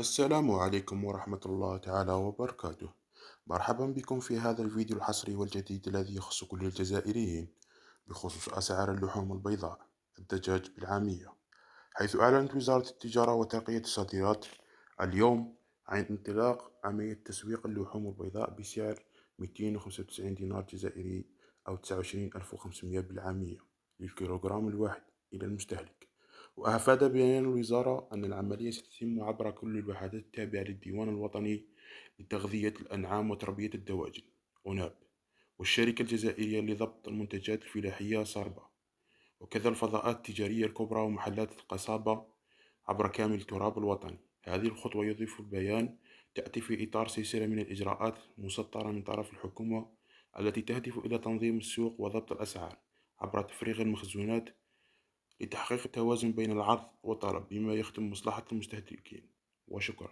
السلام عليكم ورحمة الله تعالى وبركاته. مرحبا بكم في هذا الفيديو الحصري والجديد الذي يخص كل الجزائريين بخصوص أسعار اللحوم البيضاء الدجاج بالعامية، حيث أعلنت وزارة التجارة وترقية الصادرات اليوم عن انطلاق عملية تسويق اللحوم البيضاء بسعر 295 دينار جزائري أو 29500 بالعامية للكيلوغرام الواحد إلى المستهلك. وأفاد بيان الوزارة أن العملية ستتم عبر كل الوحدات التابعة للديوان الوطني لتغذية الأنعام وتربية الدواجن أوناب، والشركة الجزائرية لضبط المنتجات الفلاحية صربة، وكذا الفضاءات التجارية الكبرى ومحلات القصابة عبر كامل التراب الوطني. هذه الخطوة، يضيف البيان، تأتي في إطار سلسلة من الإجراءات المسطرة من طرف الحكومة التي تهدف إلى تنظيم السوق وضبط الأسعار عبر تفريغ المخزونات لتحقيق التوازن بين العرض والطلب بما يخدم مصلحة المستهلكين. وشكرا.